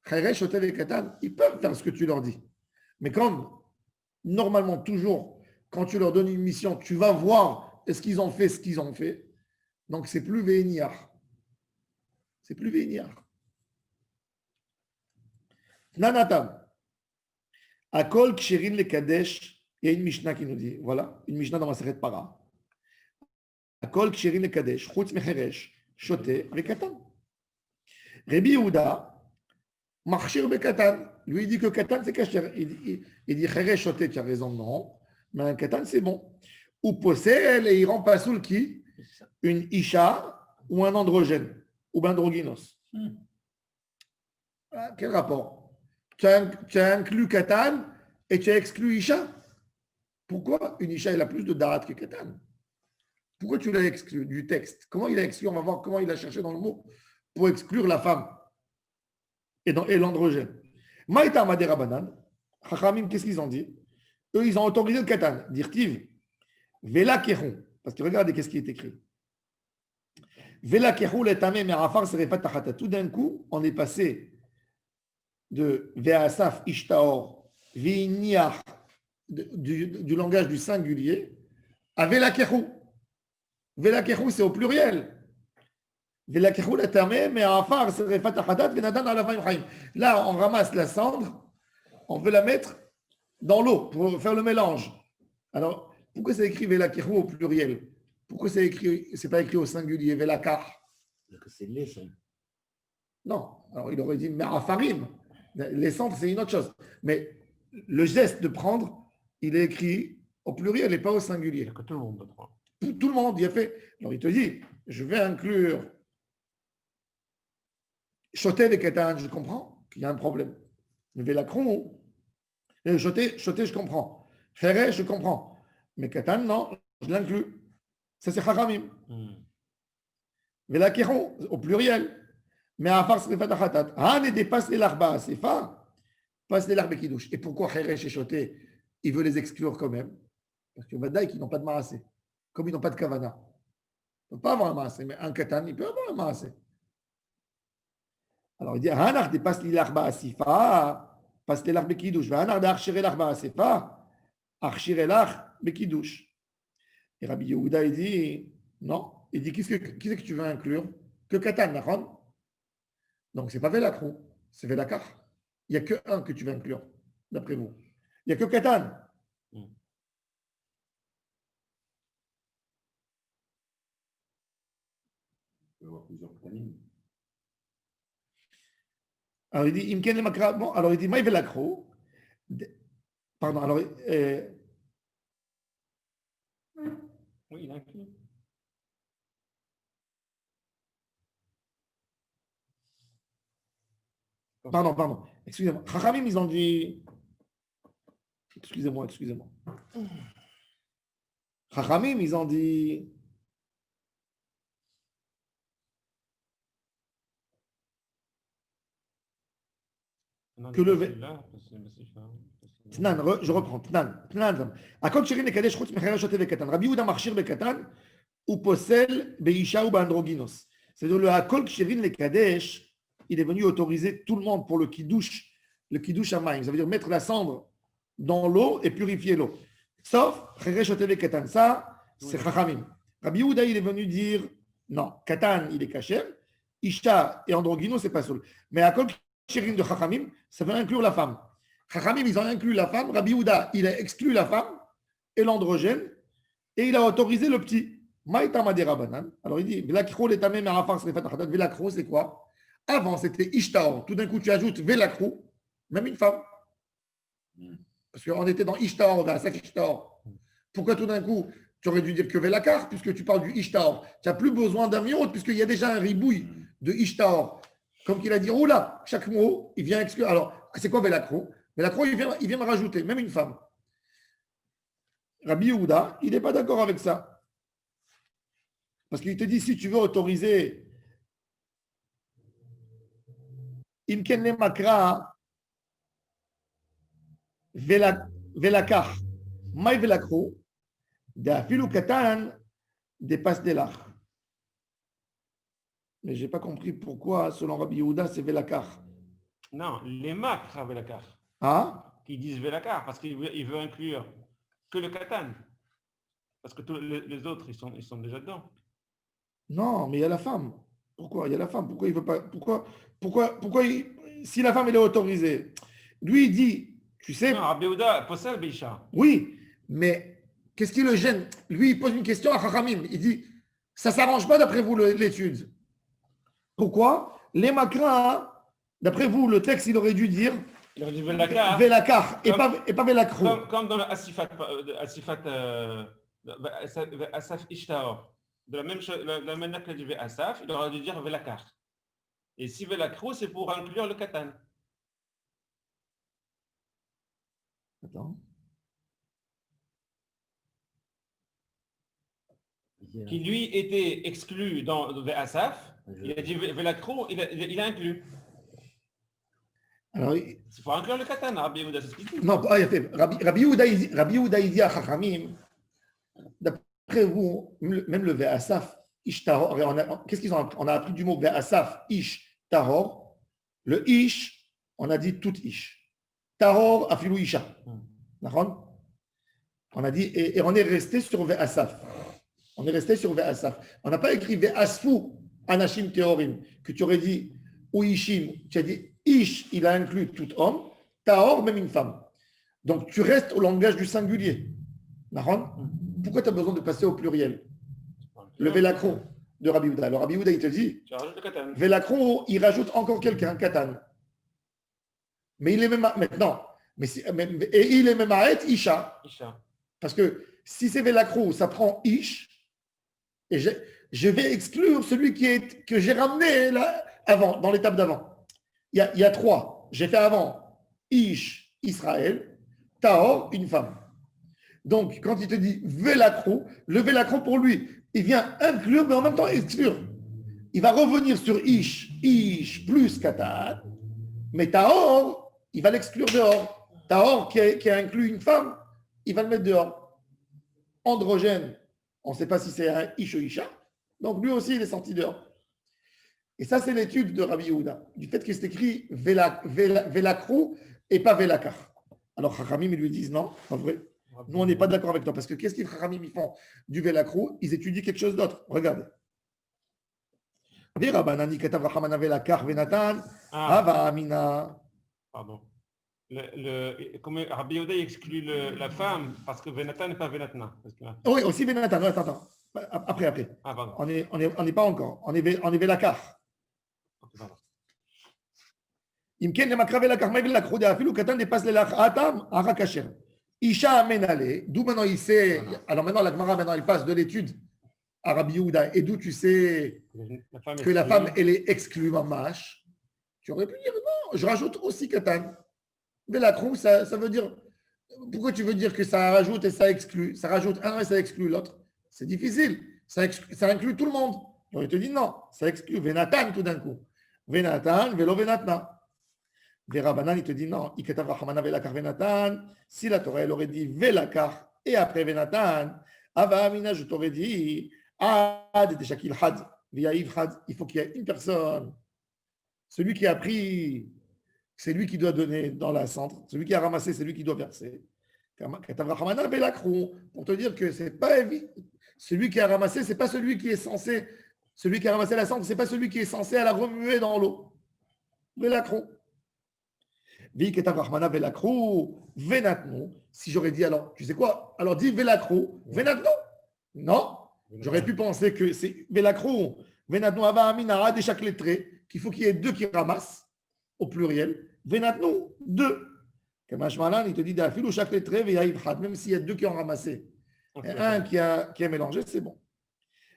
Khayrech, Choté, Bekatan, ils peuvent faire ce que tu leur dis. Mais comme, normalement, toujours, quand tu leur donnes une mission, tu vas voir est-ce qu'ils ont fait ce qu'ils ont fait. Donc, c'est plus Véniar. C'est plus Véniar. Nanatam. Akol ksherin le kadesh. Il y a une Mishnah qui nous dit, voilà, une Mishnah dans ma Masechet Para. Akol ksherin le kadesh. Chutz mecheresh. Shoté vekatan. Rabbi Yehuda. Marchir bekatan. Lui, il dit que katan, c'est kasher. Il dit cheresh, shoté, tu as raison, non. Mais un katan, c'est bon. ou possède et il rend pas soul qui? Une isha ou un androgène ou androgynos. Ah, quel rapport? Tu as inclus Katan et tu as exclu isha. Pourquoi une isha elle a plus de darat que Katan? Pourquoi tu l'as exclu du texte? Comment il a exclu? On va voir comment il a cherché dans le mot pour exclure la femme et l'androgène. Maïta Madera Banan, Chachamim, qu'est-ce qu'ils ont dit? Eux, ils ont autorisé le Katan. Dirtiv, Vela Kehon. Parce que regardez qu'est-ce qui est écrit. Vela Kehon, le Tamé, Merafar, Serefat Tachata. Tout d'un coup, on est passé de Ve'asaf Ishtaor, Ve'iniach, du langage du singulier, à Vela Kehon. Vela Kehon, c'est au pluriel. Vela Kehon, le Tamé, Merafar, Serefat Tachata, Venadan Alavayim Chaim. Là, on ramasse la cendre, on veut la mettre dans l'eau pour faire le mélange. Alors, pourquoi c'est écrit Velakirou au pluriel? Pourquoi c'est pas écrit au singulier Velakar? Parce que c'est les cendres. Non. Alors, il aurait dit Merafarim. Les cendres, c'est une autre chose. Mais le geste de prendre, il est écrit au pluriel et pas au singulier. Que tout le monde peut prendre. Tout le monde y a fait. Alors, il te dit, je vais inclure Choté et Katan, je comprends qu'il y a un problème. Mais Velakron, Choté, je comprends. Ferré, je comprends. Mais Katan, non, je l'inclus. Ça, c'est Chachamim. Velakeron, au pluriel. Mais à part Srifat Achatat. Han et dépasse les larba, c'est fa. Passe les larba qui douchent. Et pourquoi Ferré et Choté, il veut les exclure quand même? Parce que Vadaï, ils n'ont pas de marassé. Comme ils n'ont pas de kavana. Ils ne peuvent pas avoir un marassé. Mais un Katan, il peut avoir un marassé. Alors il dit Hanar dépasse les larba, sifa. Passe les larba qui douchent. Hanar d'archirer larba, c'est fa. Archirer l'ach, mais qui douche. Et Rabbi Yehuda, il dit, non. Il dit, qui c'est que tu veux inclure? Que Katan, Nahon. Donc, ce n'est pas Velakron, c'est Velakar. Il n'y a que un que tu veux inclure, d'après vous. Il n'y a que Katan. Il peut y avoir plusieurs plannings. Alors, il dit, Imken le Makra. Bon, alors il dit, Maï Velakro. Pardon, alors. Oui, il inclut. Pardon. Excusez-moi. Chachamim, ils ont dit. Excusez-moi. Chachamim, ils ont dit. Que le. Tnan, je reprends. Tnan. Akol Shirin Nekadesh Chutz Mechera Shote Vekatan. Rabbi Yehuda Marchir Vekatan ou Posel Beisha ou Bandroginos. C'est-à-dire le Akol Shirin Nekadesh, il est venu autoriser tout le monde pour le kiddush à maïm. Ça veut dire mettre la cendre dans l'eau et purifier l'eau. Sauf Mechera Shote Vekatan. Ça, c'est Chachamim. Rabbi Yehuda, il est venu dire non, Katan, il est kasher. Isha et Androginos, c'est pas seul. Mais Akol Shirin de Chachamim, ça veut inclure la femme. Chachamim, ils ont inclus la femme. Rabbi Yehuda, il a exclu la femme et l'androgène et il a autorisé le petit. Maïta Madera Banan. Alors il dit Velakro l'étamé merafar srefat achatat. Velakro, c'est quoi? Avant, c'était Ishtaor. Tout d'un coup, tu ajoutes Velakro, même une femme. Parce qu'on était dans Ishtaor, dans Asaf Ishtaor. Pourquoi tout d'un coup, tu aurais dû dire que Velakar, puisque tu parles du Ishtaor? Tu n'as plus besoin d'un miot, puisqu'il y a déjà un ribouille de Ishtaor. Comme qu'il a dit, oh là, chaque mot, il vient exclure. Alors, c'est quoi Velakro? Velakro, il vient me rajouter, même une femme. Rabbi Yehuda, il n'est pas d'accord avec ça. Parce qu'il te dit, si tu veux autoriser Imken le Makra Velakar, Maï Velakro, D'Afilu Katan dépasse des lach. Mais je n'ai pas compris pourquoi, selon Rabbi Yehuda, c'est Velakar. Non, les Makra Velakar. Ah? Qui disent Velakar, parce qu'il veut inclure que le Katan. Parce que tous les autres, ils sont déjà dedans. Non, mais il y a la femme. Pourquoi? Il y a la femme. Pourquoi il veut pas? Pourquoi si la femme elle est autorisée, lui il dit, tu sais. Non, Rabbi Yehuda possède Beisha. Oui, mais qu'est-ce qui le gêne? Lui il pose une question à Chachamim. Il dit, ça ne s'arrange pas d'après vous l'étude. Pourquoi? Les Makra, d'après vous, le texte il aurait dû dire. Il aurait dit Velakar. Velakar et pas Velakro. Comme dans le Asifat Asaf Ishtaor. De la même manière qu'il a dit Asaf, il aurait dû dire Velakar. Et si Velakro, c'est pour inclure le katan. Attends. Qui lui était exclu dans Asaf, il a dit Velakro, il a inclus. Alors, Il faut inclure le katan, Rabbi Yehuda, c'est ce qu'il dit. non, il a fait. Rabbi Yehuda, il dit à Chachamim, d'après vous, même le Ve'asaf, Ish Tahor, qu'est-ce qu'ils ont appris? On a appris du mot Ve'asaf, Ish Tahor. Le Ish, on a dit tout Ish. Tahor, Afilou Isha. D'accord? On a dit, et on est resté sur Ve'asaf. On est resté sur Ve'asaf. On n'a pas écrit Ve'asfou, Anashim Teorim, que tu aurais dit, ou Ishim, tu as dit Ish, il a inclus tout homme, Tahor, même une femme. Donc tu restes au langage du singulier. D'accord? Pourquoi tu as besoin de passer au pluriel? Le Velakro de Rabbi Yehuda. Alors Rabbi Yehuda, il te dit, Tu rajoutes le katan. Velakro, il rajoute encore quelqu'un, Katan. Mais il est même maintenant. Et il est même à être Isha. Isha. Parce que si c'est Velakro, ça prend Ish. Et je vais exclure celui que j'ai ramené là, avant, dans l'étape d'avant. Il y a trois. J'ai fait avant Ish, Israël, Tahor, une femme. Donc, quand il te dit Velakro, le Velakro pour lui, il vient inclure, mais en même temps exclure. Il va revenir sur Ish plus Katan, mais Tahor, il va l'exclure dehors. Tahor, qui a inclus une femme, il va le mettre dehors. Androgène, on ne sait pas si c'est un Ish ou Isha, donc lui aussi, il est sorti dehors. Et ça, c'est l'étude de Rabbi Yehuda, du fait qu'il s'est écrit Velakro et pas Velakar. Alors, Chachamim, ils lui disent non, pas vrai. Nous, on n'est pas d'accord avec toi, parce que qu'est-ce qu'ils Chachamim font du Velakro? Ils étudient quelque chose d'autre. Regarde. Pardon. Comme Rabbi Yehuda exclut la femme parce que Venatan n'est pas Venatna. Oui, aussi Venatan. Non, attends. Après. Ah, pardon. On n'est pas encore. On est Velakar. Okay, pardon. אם כן, למקרא ולקח מה ולקחו דאפילו קטן דפס ללאכתם, ערא כשר. Isha amenale, d'où maintenant il sait, alors maintenant la Gemara, maintenant il passe de l'étude à Rabbi Yehuda, et d'où tu sais que la femme elle est exclue mamash, tu aurais pu dire non, je rajoute aussi katan. Velakro, ça veut dire, pourquoi tu veux dire que ça rajoute et ça exclut? Ça rajoute un et ça exclut l'autre. C'est difficile, ça inclut tout le monde. Donc il te dit non, ça exclut Venatan tout d'un coup. Venatan, velo Venatna. Verabanan, il te dit non, Iketav Rachamana Velakar Venatan. Si la Torah, elle aurait dit Velakar et après Venatan, Ava Amina, je t'aurais dit Ad de Shakil Had, Viaïv Had, il faut qu'il y ait une personne. Celui qui a pris, c'est lui qui doit donner dans la centre. Celui qui a ramassé, c'est lui qui doit verser. Iketav Rachamana Velakru, pour te dire que c'est pas évident. Celui qui a ramassé, c'est pas celui qui est censé, celui qui a ramassé la centre, c'est pas celui qui est censé à la remuer dans l'eau. Velakru. Si j'aurais dit alors, tu sais quoi? Alors dis Velakro, Venatno. Non, j'aurais pu penser que c'est Velakro, Venatno, Ava Amina, des chaque lettré, qu'il faut qu'il y ait deux qui ramassent, au pluriel. Venatno, deux. Kamashmalan, il te dit d'afil ou chaque lettré, même s'il y a deux qui ont ramassé. Et un qui a mélangé, c'est bon.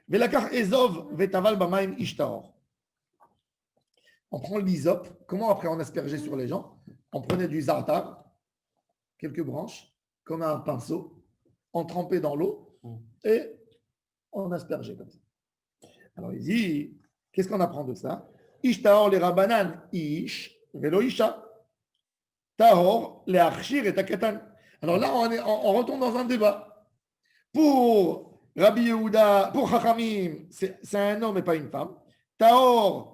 Velakar Ezov, Vetaval Bamaim Ishtaor. On prend l'hysope. Comment après on aspergeait sur les gens? On prenait du zartar, quelques branches, comme un pinceau, on trempait dans l'eau et on aspergeait comme ça. Alors il dit, qu'est-ce qu'on apprend de ça? Ish tahor les rabanan, ish, velo isha. Tahor les archir et takatan. Alors là, on retourne dans un débat. Pour Rabbi Yehuda, pour Chachamim, c'est un homme et pas une femme. Tahor,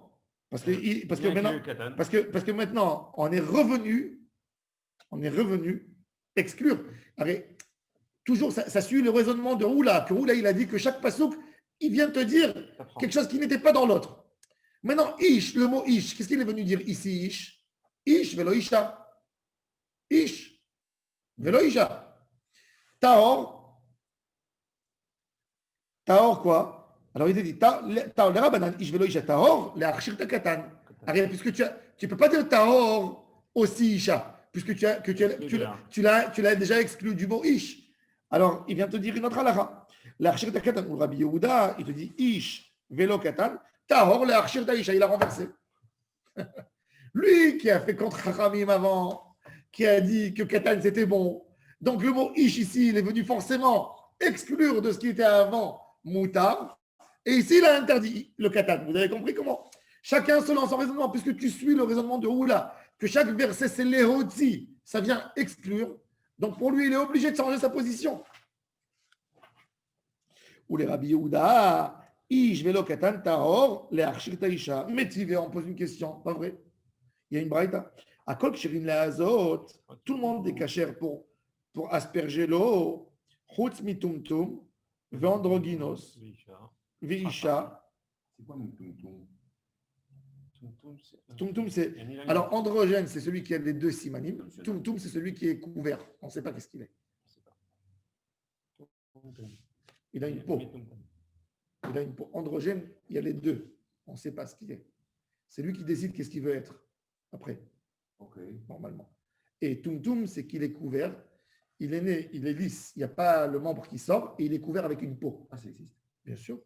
parce que maintenant, on est revenu exclure. Alors, toujours, ça suit le raisonnement de Oula, que Oula, il a dit que chaque pasouk, il vient te dire quelque chose qui n'était pas dans l'autre. Maintenant, Ish, le mot Ish, qu'est-ce qu'il est venu dire ici, Ish? Ish, velo Isha. Ish, velo Isha. Tahor quoi? Alors il te dit, Tahor, les rabanan, Ish, velo Isha, Tahor, les archir takatan. Puisque tu ne peux pas dire Tahor aussi Isha, puisque tu l'as déjà exclu du mot Ish. Alors, il vient te dire une autre halakha. L'archir Katan ou Rabbi Yehuda, il te dit Ish, Velo Katan, Tahor, l'archir Taïcha, il a renversé. Lui qui a fait contre Chachamim avant, qui a dit que Katan c'était bon. Donc le mot Ish ici, il est venu forcément exclure de ce qui était avant Moutar. Et ici, il a interdit le Katan. Vous avez compris comment? Chacun selon son raisonnement, puisque tu suis le raisonnement de Oula, que chaque verset c'est l'Ehotzi, ça vient exclure. Donc pour lui, il est obligé de changer sa position. Ou les Rabbi Yehuda, Ish Velo Katan Tahor, les Archir Taïcha. Métivé, on pose une question, pas vrai? Il y a une braïta. À Kol Kshirin Leazot, tout le monde est cachère pour asperger l'eau. Chutz mitumtum, veandroginos, veisha. C'est quoi mon tum-tum? Tumtum, c'est. Alors, androgène, c'est celui qui a les deux simanim. Tumtum, c'est celui qui est couvert. On ne sait pas qu'est-ce qu'il est. Il a une peau. Il a une peau. Androgène, il y a les deux. On ne sait pas ce qu'il est. C'est lui qui décide qu'est-ce qu'il veut être après. Normalement. Et tumtum, c'est qu'il est couvert. Il est né, il est lisse. Il n'y a pas le membre qui sort et il est couvert avec une peau. Ah, ça existe. Bien sûr.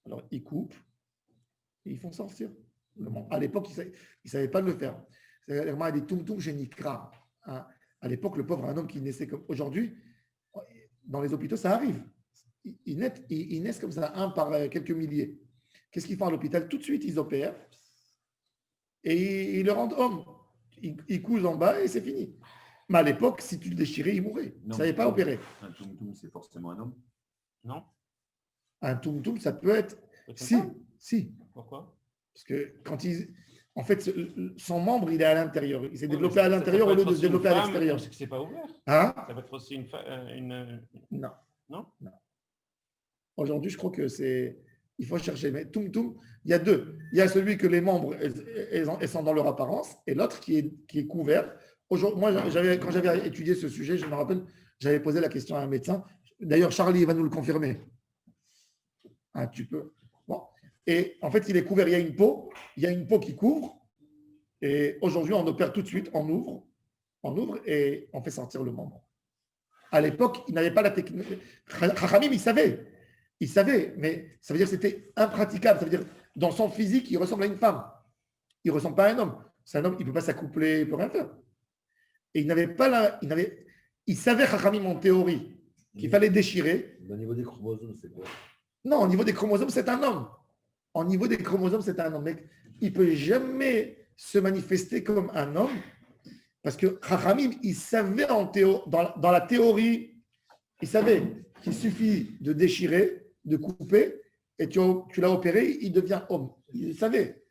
Alors, ils coupent et ils font sortir. À l'époque, ils ne savaient pas le faire. C'est-à-dire, il y a des tum-tum chez Nikra. À l'époque, le pauvre, un homme qui naissait comme aujourd'hui, dans les hôpitaux, ça arrive. Ils naissent comme ça, un par quelques milliers. Qu'est-ce qu'ils font à l'hôpital? Tout de suite, ils opèrent et ils le rendent homme. Ils cousent en bas et c'est fini. Mais à l'époque, si tu le déchirais, il mourait. Il ne savait pas opérer. Un tum-tum, c'est forcément un homme? Non. Un tum-tum, ça peut être. Si. Pourquoi? Parce que quand en fait, son membre, il est à l'intérieur. Il s'est développé à l'intérieur au lieu de se développer à l'extérieur. C'est que c'est pas ouvert. Hein? Ça va être aussi une... Non. Non. Aujourd'hui, je crois que c'est. Il faut chercher. Mais tum-tum, il y a deux. Il y a celui que les membres elles sont dans leur apparence et l'autre qui est couvert. Moi, quand j'avais étudié ce sujet, je me rappelle, j'avais posé la question à un médecin. D'ailleurs, Charlie va nous le confirmer. Ah, tu peux. Bon. Et en fait, il est couvert. Il y a une peau qui couvre. Et aujourd'hui, on opère tout de suite. On ouvre et on fait sortir le membre. À l'époque, il n'avait pas la technique. Chachamim, il savait, mais ça veut dire que c'était impraticable. Ça veut dire, dans son physique, il ressemble à une femme. Il ne ressemble pas à un homme. C'est un homme, il ne peut pas s'accoupler, il ne peut rien faire. Et il n'avait pas il savait, Chachamim, en théorie, qu'il fallait déchirer. Au niveau des chromosomes, c'est quoi? Non, au niveau des chromosomes, c'est un homme. Au niveau des chromosomes, c'est un homme. Mais il ne peut jamais se manifester comme un homme parce que Chachamim, il savait dans la théorie, il savait qu'il suffit de déchirer, de couper, et tu l'as opéré, il devient homme. Il savait.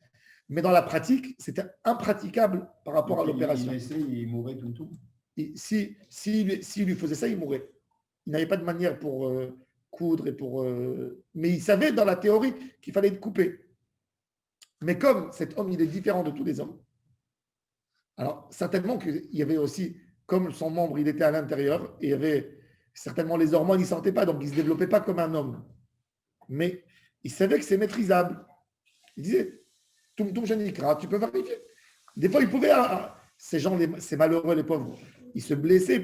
Mais dans la pratique, c'était impraticable par rapport à l'opération. Il mourrait tout. S'il lui faisait ça, il mourrait. Il n'avait pas de manière pour coudre mais il savait dans la théorie qu'il fallait couper. Mais comme cet homme, il est différent de tous les hommes, alors certainement qu'il y avait aussi, comme son membre, il était à l'intérieur, et il y avait certainement les hormones, il ne sortait pas, donc il ne se développait pas comme un homme. Mais il savait que c'est maîtrisable. Il disait, Tum Janikra, tu peux vérifier. Des fois, il pouvait, ces gens, ces malheureux, les pauvres, ils se blessaient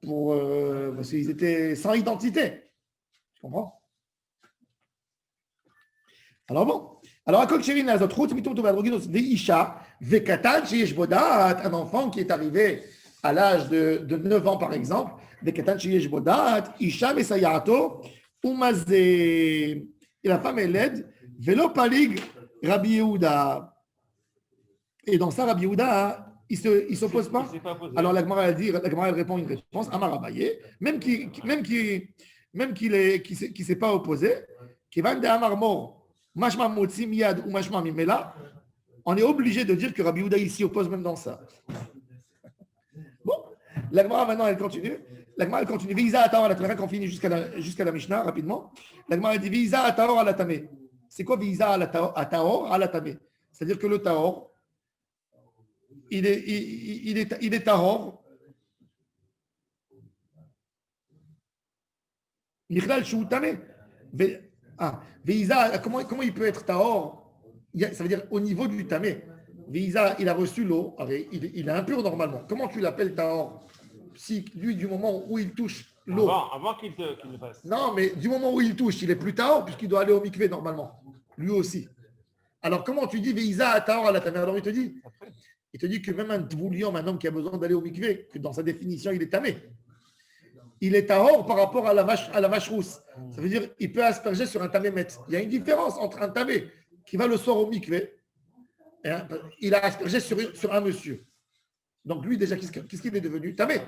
parce qu'ils étaient sans identité. Tu comprends? Alors bon. Alors, à Kolcherin, un enfant qui est arrivé à l'âge de 9 ans, par exemple, et la femme est laide, Velo Palig Rabbi Yehuda. Et dans ça, Rabbi Yehuda, il ne s'oppose pas. Alors la Gemara elle répond une réponse, Amar Abaye, même qui s'est pas opposé, qui va de Amar Mor, Mashma Motzi Miyad ou Mashma Mimela, on est obligé de dire que Rabbi Yehuda ici oppose même dans ça. Bon, la Gemara maintenant elle continue. La Gemara elle continue. Visa Ataor à la Tamé, qu'on finit jusqu'à la Mishnah rapidement. La Gemara dit Visa Ataor à la Tamé. C'est quoi Visa Ataor à la Tamé? C'est-à-dire que le Taor, il est Tahor. Michlal Shu Tamé. Visa, comment il peut être Tahor? Ça veut dire au niveau du Tamé. Visa, il a reçu l'eau, il est impur normalement. Comment tu l'appelles Tahor? Si lui, du moment où il touche l'eau. Avant qu'il le fasse. Non, mais du moment où il touche, il est plus tahor puisqu'il doit aller au mikvé normalement. Lui aussi. Alors comment tu dis Veïza tahor à la tamé? Alors il te dit que même un tvoulium, un homme qui a besoin d'aller au mikvé, que dans sa définition il est tamé. Il est tahor par rapport à la vache rousse. Ça veut dire qu'il peut asperger sur un tamémet. Il y a une différence entre un tamé qui va le soir au mikvé, il a aspergé sur un monsieur. Donc lui déjà, qu'est-ce qu'il est devenu? Tamé.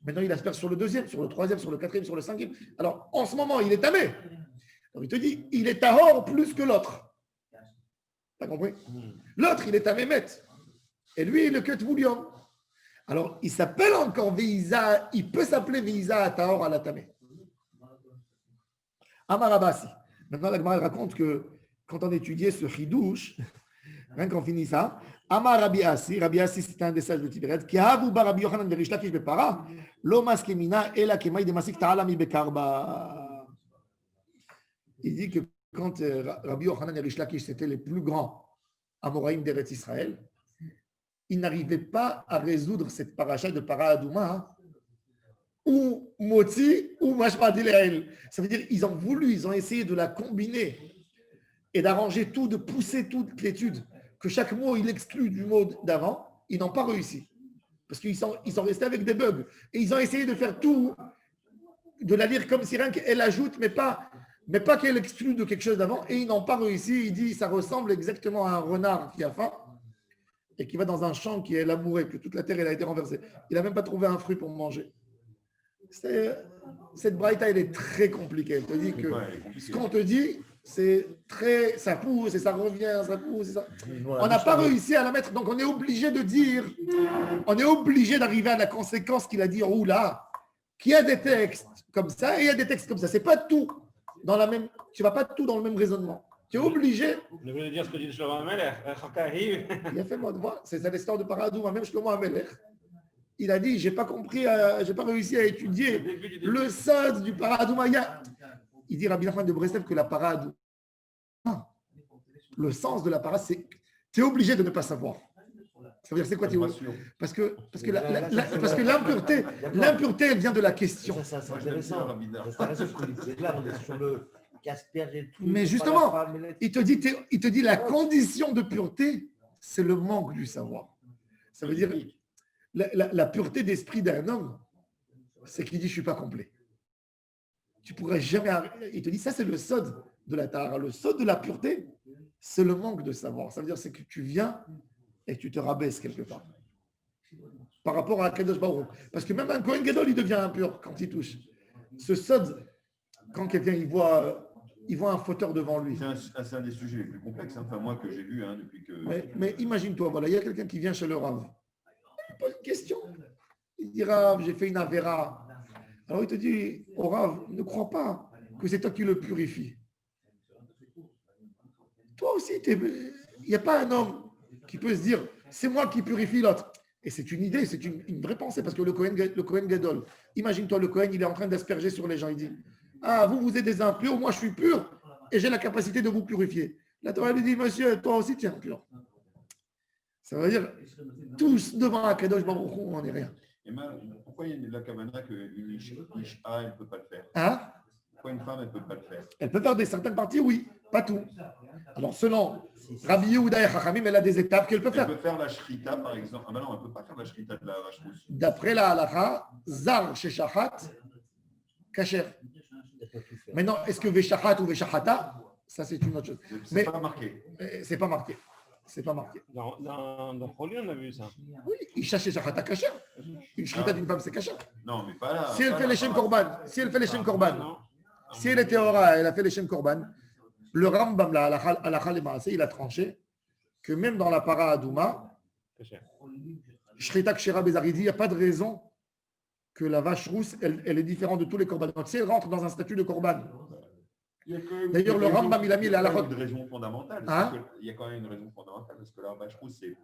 Maintenant il asperge sur le deuxième, sur le troisième, sur le quatrième, sur le cinquième. Alors en ce moment il est tamé. Donc il te dit, il est tahor plus que l'autre. T'as compris? L'autre il est tamémet. Et lui, le ketvoulium. Alors, il s'appelle encore Veïza, il peut s'appeler Veïza Tahor à la Tamé. Amar Abasi. Maintenant, la Gemara raconte que quand on étudiait ce chidouche, rien qu'on finit ça, Amar Rabbi Assi c'était un des sages de Tibériade, qui a vu Rabbi Yochanan de Rish Lakish Bepara, Lomas Kemina, Ela Kemai de Masik Ta'alami Bekarba. Il dit que quand Rabbi Yochanan et Rish Lakish, c'était les plus grands Amoraïm d'Eretz Israël, ils n'arrivaient pas à résoudre cette paracha de Para Adouma, ou Motzi, ou Mashma Dileel. Ça veut dire qu'ils ont voulu, ils ont essayé de la combiner et d'arranger tout, de pousser toute l'étude, que chaque mot, il exclut du mot d'avant. Ils n'ont pas réussi. Parce qu'ils sont restés avec des bugs. Et ils ont essayé de faire tout, de la lire comme si rien qu'elle ajoute, mais pas qu'elle exclut de quelque chose d'avant. Et ils n'ont pas réussi. Il dit, ça ressemble exactement à un renard qui a faim et qui va dans un champ qui est labouré, que toute la terre elle a été renversée. Il n'a même pas trouvé un fruit pour manger. Cette braïta, elle est très compliquée. Elle te dit que ce qu'on te dit, c'est très, ça pousse et ça revient, ça pousse. Et ça... On n'a pas réussi à la mettre, donc on est obligé de dire, on est obligé d'arriver à la conséquence qu'il a dit, oh là, qu'il y a des textes comme ça et il y a des textes comme ça. C'est pas tout dans la même, tu vas pas tout dans le même raisonnement. Tu es obligé. Je voulais dire ce que dit Shlomo Amelech. Il a fait moi de voir. C'est l'histoire de Paradouma. Même Shlomo Amelech, il a dit, j'ai pas compris, j'ai pas réussi à étudier le sod du Paradouma. Il dit Rabbi Nachman de Breslev que la Paradouma, le sens de la para, c'est tu es obligé de ne pas savoir. Ça veut dire c'est quoi tu parce que l'impureté, elle vient de la question. Ça, c'est intéressant. Là, on est sur le Casper. Mais justement, il te dit la condition de pureté, c'est le manque du savoir. Ça veut dire la pureté d'esprit d'un homme, c'est qu'il dit je suis pas complet. Tu pourrais jamais. Il te dit ça, c'est le sod de la tahara. Le sod de la pureté, c'est le manque de savoir. Ça veut dire c'est que tu viens et tu te rabaisses quelque part par rapport à Kadosh Baruch. Parce que même un Kohen Gadol, il devient impur quand il touche. Ce sod, quand quelqu'un il voit un fauteur devant lui. C'est un des sujets les plus complexes, enfin moi que j'ai vu depuis que. Mais imagine-toi, voilà, il y a quelqu'un qui vient chez le Rav. Il pose une question. Il dit Rav, j'ai fait une avéra. Alors il te dit, oh Rav, ne crois pas que c'est toi qui le purifie. Toi aussi, il n'y a pas un homme qui peut se dire, c'est moi qui purifie l'autre. Et c'est une idée, c'est une vraie pensée, parce que le Kohen Gadol, imagine-toi, le Kohen, il est en train d'asperger sur les gens, il dit, ah, vous êtes des impurs, moi je suis pur, et j'ai la capacité de vous purifier. La Torah lui dit, monsieur, toi aussi tu es impur. Ça veut dire, tous devant Akadosh Baruch Hu, on n'est rien. Et pourquoi il y a la kavana qu'une Isha, elle ne peut pas le faire? Hein? Pourquoi une femme, elle ne peut pas le faire? Elle peut faire certaines parties, oui, pas tout. Alors, selon Rabbi Yehuda et Chachamim, elle a des étapes qu'elle peut faire. Elle peut faire la shrita, par exemple. Ah ben non, elle ne peut pas faire la shrita de la vache rousse. D'après la halacha, zar chez Shachat, kacher. Maintenant, est-ce que Veshachat ou Veshachata, ça c'est une autre chose. C'est pas marqué. C'est pas marqué. C'est pas marqué. Dans Proli, on a vu ça. Oui, Isha chez Shachata kacher. Une shrita d'une femme, c'est kacher. Non, mais pas là. Si elle fait les Shem Korban, si elle fait les Shem Korban, si elle était Ora, elle a fait les Shem Korban, le Rambam, la halakha le maaseh, il a tranché que même dans la para Adouma, Shrita Kshera Bezaridi, il n'y a pas de raison que la vache rousse, elle est différente de tous les korban. Donc si elle rentre dans un statut de korban, d'ailleurs le Rambam, il a mis la halakha. Il y a une raison fondamentale. Il y a quand même une raison fondamentale parce que la vache rousse, c'est.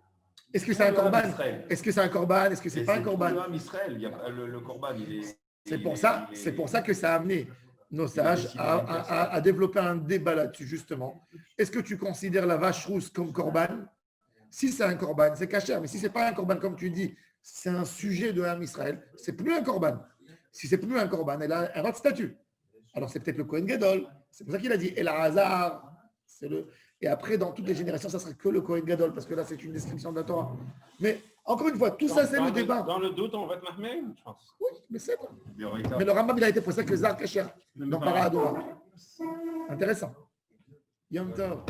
Est-ce que c'est un korban? Est-ce que c'est un korban? Est-ce que c'est pas un korban? Le korban, il est. C'est pour ça que ça a amené nos sages à développer un débat là-dessus, justement. Est-ce que tu considères la vache rousse comme korban? Si c'est un korban, c'est kasher. Mais si ce n'est pas un korban, comme tu dis, c'est un sujet de Ham Israël, c'est plus un korban. Si c'est plus un korban, elle a un autre statut. Alors c'est peut-être le Kohen Gadol. C'est pour ça qu'il a dit Elazar. Et après, dans toutes les générations, ça sera que le Kohen Gadol, parce que là, c'est une description de la Torah. Mais encore une fois, tout ça, c'est le débat. Dans le doute, on va te marmer, je pense. Oui, mais c'est bon. Béroïta. Mais le Rambam, il a été pour ça que Zar Kacher dans Paradora. Intéressant. Yom Tov.